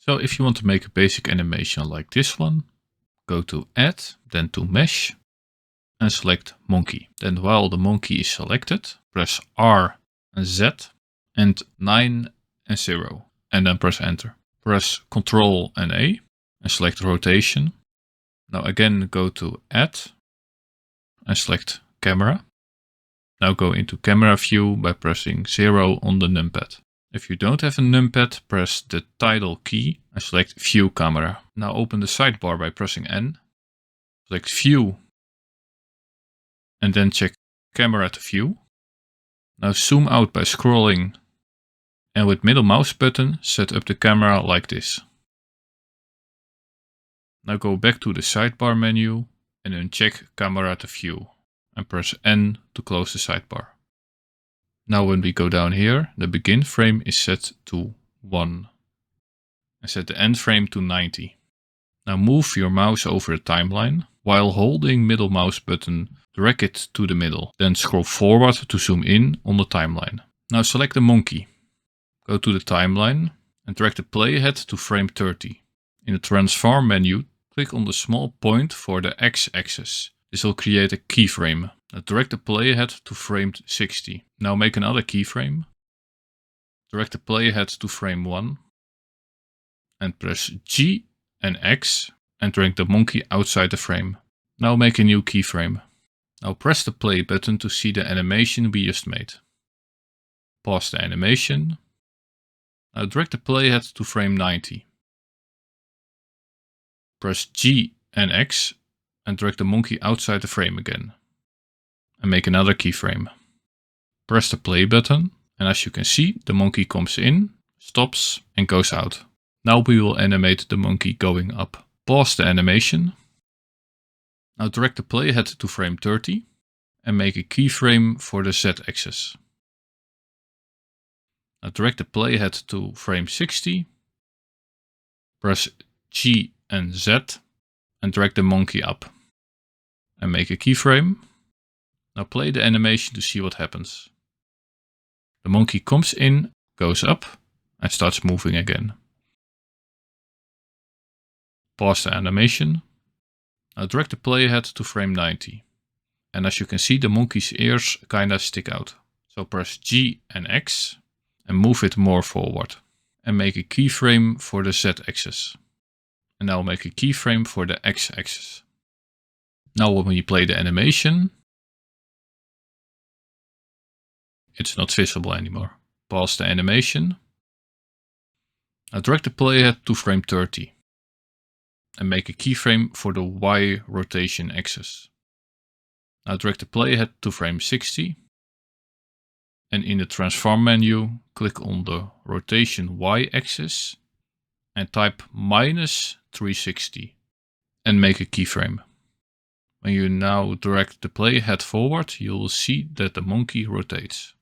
So if you want to make a basic animation like this one, go to Add, then to Mesh, and select Monkey. Then while the monkey is selected, press R and Z and 9 and 0, and then press Enter. Press Ctrl and A and select Rotation. Now again go to Add and select Camera. Now go into Camera View by pressing 0 on the numpad. If you don't have a numpad, press the title key and select View Camera. Now open the sidebar by pressing N. Select View and then check Camera to View. Now zoom out by scrolling and with middle mouse button set up the camera like this. Now go back to the sidebar menu and uncheck Camera to View and press N to close the sidebar. Now when we go down here, the begin frame is set to 1 and set the end frame to 90. Now move your mouse over the timeline. While holding middle mouse button, drag it to the middle. Then scroll forward to zoom in on the timeline. Now select the monkey. Go to the timeline and drag the playhead to frame 30. In the transform menu, click on the small point for the x-axis. This will create a keyframe. Now drag the playhead to frame 60. Now make another keyframe. Drag the playhead to frame 1. And press G and X and drag the monkey outside the frame. Now make a new keyframe. Now press the play button to see the animation we just made. Pause the animation. Now drag the playhead to frame 90. Press G and X and drag the monkey outside the frame again. And make another keyframe. Press the play button and as you can see the monkey comes in, stops and goes out. Now we will animate the monkey going up. Pause the animation. Now drag the playhead to frame 30 and make a keyframe for the Z-axis. Now drag the playhead to frame 60. Press G and Z and drag the monkey up. And make a keyframe. Now play the animation to see what happens. The monkey comes in, goes up and starts moving again. Pause the animation. Now drag the playhead to frame 90. And as you can see the monkey's ears kinda stick out. So press G and X and move it more forward. And make a keyframe for the Z-axis. And now make a keyframe for the X-axis. Now when you play the animation, it's not visible anymore. Pause the animation. Now drag the playhead to frame 30. And make a keyframe for the Y rotation axis. Now drag the playhead to frame 60. And in the transform menu, click on the rotation Y axis and type -360 and make a keyframe. When you now drag the playhead forward, you will see that the monkey rotates.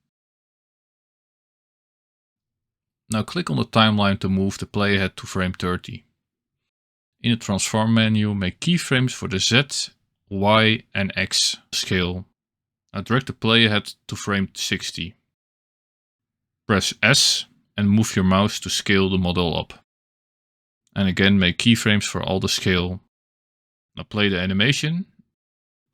Now click on the timeline to move the playhead to frame 30. In the transform menu, make keyframes for the Z, Y and X scale. Now drag the playhead to frame 60. Press S and move your mouse to scale the model up. And again make keyframes for all the scale. Now play the animation.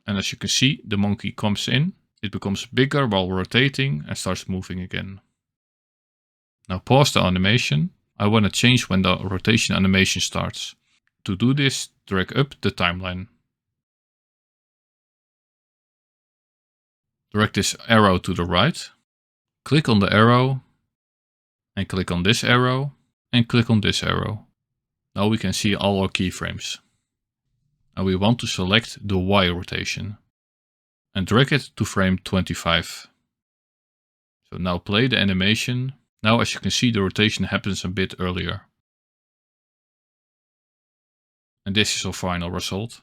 And as you can see, the monkey comes in, it becomes bigger while rotating and starts moving again. Now pause the animation. I want to change when the rotation animation starts. To do this, drag up the timeline. Drag this arrow to the right. Click on the arrow. And click on this arrow. And click on this arrow. Now we can see all our keyframes. And we want to select the Y rotation. And drag it to frame 25. So now play the animation. Now as you can see the rotation happens a bit earlier. And this is our final result.